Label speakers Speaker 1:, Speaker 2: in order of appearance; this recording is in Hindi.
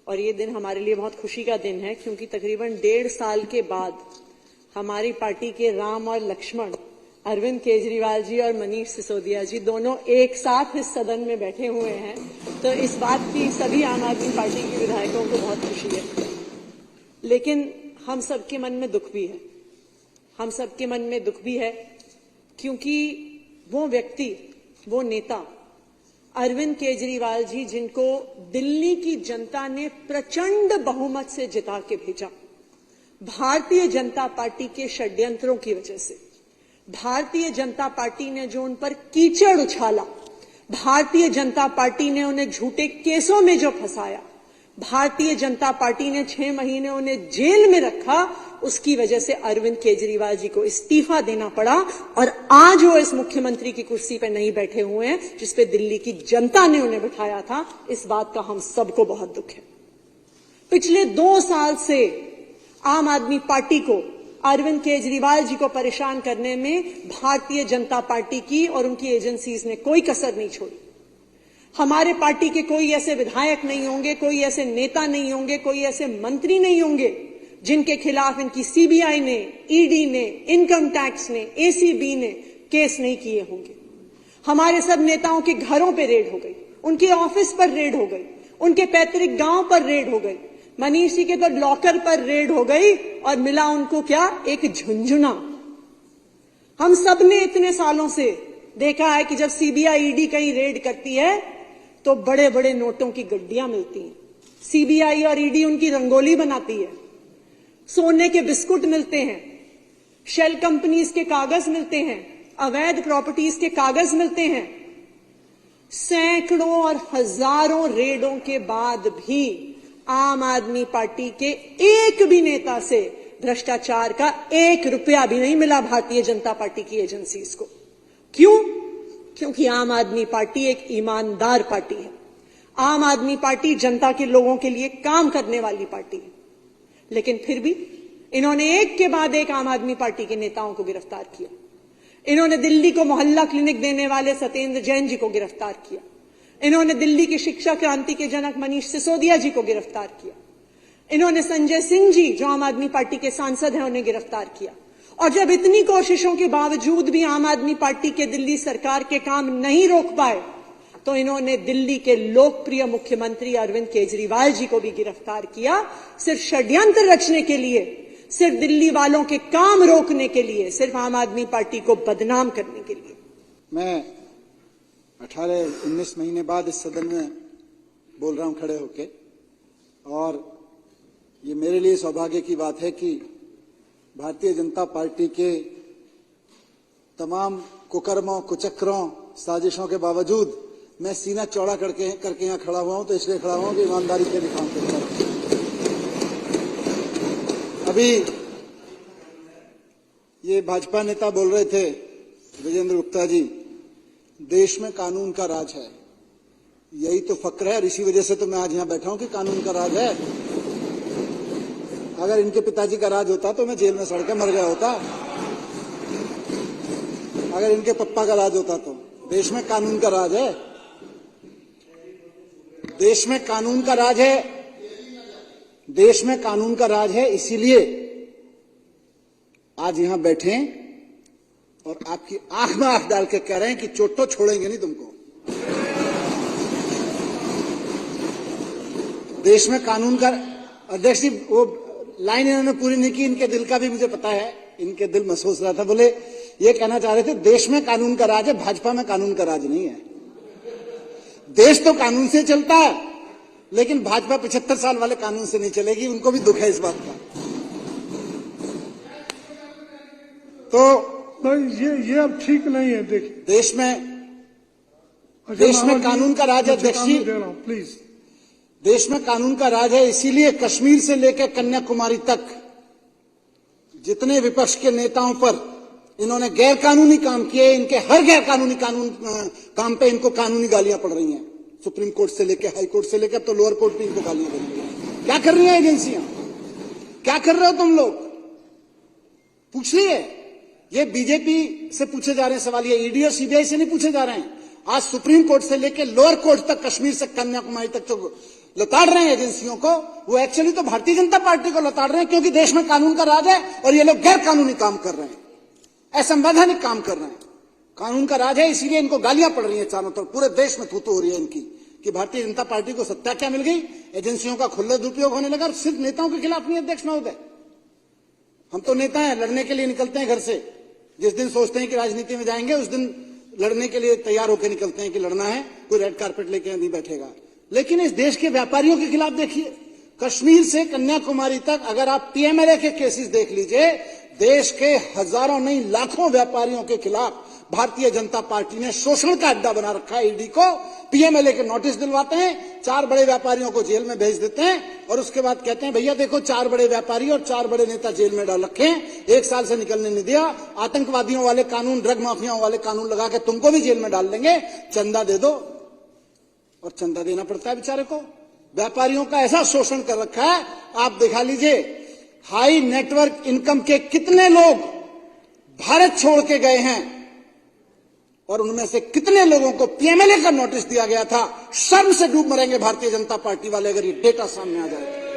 Speaker 1: और ये दिन हमारे लिए बहुत खुशी का दिन है, क्योंकि तकरीबन 1.5 साल के बाद हमारी पार्टी के राम और लक्ष्मण अरविंद केजरीवाल जी और मनीष सिसोदिया जी दोनों एक साथ इस सदन में बैठे हुए हैं। तो इस बात की सभी आम आदमी पार्टी के विधायकों को बहुत खुशी है। लेकिन हम सबके मन में दुख भी है, हम सबके मन में दुख भी है, क्योंकि वो व्यक्ति, वो नेता अरविंद केजरीवाल जी, जिनको दिल्ली की जनता ने प्रचंड बहुमत से जिता के भेजा, भारतीय जनता पार्टी के षड्यंत्रों की वजह से, भारतीय जनता पार्टी ने जो उन पर कीचड़ उछाला, भारतीय जनता पार्टी ने उन्हें झूठे केसों में जो फंसाया, भारतीय जनता पार्टी ने 6 महीने उन्हें जेल में रखा, उसकी वजह से अरविंद केजरीवाल जी को इस्तीफा देना पड़ा और आज वो इस मुख्यमंत्री की कुर्सी पर नहीं बैठे हुए हैं जिस पे दिल्ली की जनता ने उन्हें बिठाया था। इस बात का हम सबको बहुत दुख है। पिछले 2 साल से आम आदमी पार्टी को, अरविंद केजरीवाल जी को परेशान करने में भारतीय जनता पार्टी की और उनकी एजेंसीज ने कोई कसर नहीं छोड़ी। हमारे पार्टी के कोई ऐसे विधायक नहीं होंगे, कोई ऐसे नेता नहीं होंगे, कोई ऐसे मंत्री नहीं होंगे जिनके खिलाफ इनकी सीबीआई ने, ईडी ने, इनकम टैक्स ने, एसीबी ने केस नहीं किए होंगे। हमारे सब नेताओं के घरों पर रेड हो गई, उनके ऑफिस पर रेड हो गई, उनके पैतृक गांव पर रेड हो गई, मनीष जी के तो लॉकर पर रेड हो गई और मिला उनको क्या, एक झुंझुना। हम सब ने इतने सालों से देखा है कि जब सीबीआई, ईडी कहीं रेड करती है तो बड़े बड़े नोटों की गड्डियां मिलती हैं। सीबीआई और ईडी उनकी रंगोली बनाती है, सोने के बिस्कुट मिलते हैं, शेल कंपनीज के कागज मिलते हैं, अवैध प्रॉपर्टीज के कागज मिलते हैं। सैकड़ों और हजारों रेडों के बाद भी आम आदमी पार्टी के एक भी नेता से भ्रष्टाचार का 1 रुपया भी नहीं मिला भारतीय जनता पार्टी की एजेंसीज को। क्यों? क्योंकि आम आदमी पार्टी एक ईमानदार पार्टी है। आम आदमी पार्टी जनता के लोगों के लिए काम करने वाली पार्टी है। लेकिन फिर भी इन्होंने एक के बाद एक आम आदमी पार्टी के नेताओं को गिरफ्तार किया। इन्होंने दिल्ली को मोहल्ला क्लिनिक देने वाले सत्येंद्र जैन जी को गिरफ्तार किया। इन्होंने दिल्ली की शिक्षा क्रांति के जनक मनीष सिसोदिया जी को गिरफ्तार किया। इन्होंने संजय सिंह जी, जो आम आदमी पार्टी के सांसद हैं, उन्हें गिरफ्तार किया। और जब इतनी कोशिशों के बावजूद भी आम आदमी पार्टी के दिल्ली सरकार के काम नहीं रोक पाए, तो इन्होंने दिल्ली के लोकप्रिय मुख्यमंत्री अरविंद केजरीवाल जी को भी गिरफ्तार किया, सिर्फ षड्यंत्र रचने के लिए, सिर्फ दिल्ली वालों के काम रोकने के लिए, सिर्फ आम आदमी पार्टी को बदनाम करने के लिए।
Speaker 2: मैं 18-19 महीने बाद इस सदन में बोल रहा हूं खड़े होके, और ये मेरे लिए सौभाग्य की बात है कि भारतीय जनता पार्टी के तमाम कुकर्मों, कुचक्रों, साजिशों के बावजूद मैं सीना चौड़ा करके यहाँ खड़ा हुआ हूं। तो इसलिए खड़ा हुआ हूं कि ईमानदारी के भी काम करता हूं। अभी ये भाजपा नेता बोल रहे थे, विजेंद्र गुप्ता जी, देश में कानून का राज है। यही तो फक्र है और इसी वजह से तो मैं आज यहां बैठा हूं कि कानून का राज है। अगर इनके पिताजी का राज होता तो मैं जेल में सड़ के मर गया होता। अगर इनके पप्पा का राज होता तो। देश में कानून का राज है, देश में कानून का राज है, देश में कानून का राज है। इसीलिए आज यहां बैठे और आपकी आंख में आंख डाल के कह रहे हैं कि चोट तो छोड़ेंगे नहीं तुमको। देश में कानून का, अध्यक्ष जी वो लाइन इन्होंने पूरी नहीं की, इनके दिल का भी मुझे पता है, इनके दिल में सोच रहा था। बोले ये कहना चाह रहे थे देश में कानून का राज है, भाजपा में कानून का राज नहीं है। देश तो कानून से चलता है, लेकिन भाजपा 75 साल वाले कानून से नहीं चलेगी। उनको भी दुख है इस बात का। तो
Speaker 3: ये अब ठीक नहीं है। देखिए,
Speaker 2: देश में कानून का राज है अध्यक्ष जी,
Speaker 3: प्लीज।
Speaker 2: देश में कानून का राज है। इसीलिए कश्मीर से लेकर कन्याकुमारी तक जितने विपक्ष के नेताओं पर इन्होंने गैर कानूनी काम किए, इनके हर गैर कानूनी काम पे इनको कानूनी गालियां पड़ रही हैं। सुप्रीम कोर्ट से लेकर, हाई कोर्ट से लेकर, अब तो लोअर कोर्ट भी इनको गालियां पड़ रही हैं। क्या कर रही हैं एजेंसियां? क्या कर रहे हो तुम लोग? पूछ रही है। ये बीजेपी से पूछे जा रहे हैं सवाल, ये ईडी और सीबीआई से नहीं पूछे जा रहे हैं। आज सुप्रीम कोर्ट से लेकर लोअर कोर्ट तक, कश्मीर से कन्याकुमारी तक जो लताड़ रहे हैं एजेंसियों को, वो एक्चुअली तो भारतीय जनता पार्टी को लताड़ रहे हैं, क्योंकि देश में कानून का राज है और ये लोग गैर कानूनी काम कर रहे हैं, असंवैधानिक काम कर रहे हैं। कानून का राज है, इसीलिए इनको गालियां पड़ रही हैं चारों तरफ, पूरे देश में थूथू हो रही है इनकी कि भारतीय जनता पार्टी को सत्ता क्या मिल गई, एजेंसियों का खुला दुरुपयोग होने लगा। सिर्फ नेताओं के खिलाफ नहीं, अध्यक्ष महोदय, हम तो नेता हैं, लड़ने के लिए निकलते हैं घर से। जिस दिन सोचते हैं कि राजनीति में जाएंगे उस दिन लड़ने के लिए तैयार होकर निकलते हैं कि लड़ना है, कोई रेड कारपेट लेके नहीं बैठेगा। लेकिन इस देश के व्यापारियों के खिलाफ देखिए, कश्मीर से कन्याकुमारी तक अगर आप पीएमएलए के केसेस देख लीजिए, देश के हजारों नहीं लाखों व्यापारियों के खिलाफ भारतीय जनता पार्टी ने शोषण का अड्डा बना रखा है। ईडी को पीएमएलए के नोटिस दिलवाते हैं, 4 बड़े व्यापारियों को जेल में भेज देते हैं और उसके बाद कहते हैं भैया देखो 4 बड़े व्यापारी और 4 बड़े नेता जेल में डाल रखे हैं, 1 साल से निकलने नहीं दिया, आतंकवादियों वाले कानून, ड्रग माफियाओं वाले कानून लगा के तुमको भी जेल में डाल देंगे, चंदा दे दो। और चंदा देना पड़ता है बेचारे को। व्यापारियों का ऐसा शोषण कर रखा है, आप दिखा लीजिए हाई नेटवर्क इनकम के कितने लोग भारत छोड़ के गए हैं और उनमें से कितने लोगों को पीएमएलए का नोटिस दिया गया था। शर्म से डूब मरेंगे भारतीय जनता पार्टी वाले अगर ये डेटा सामने आ जाए।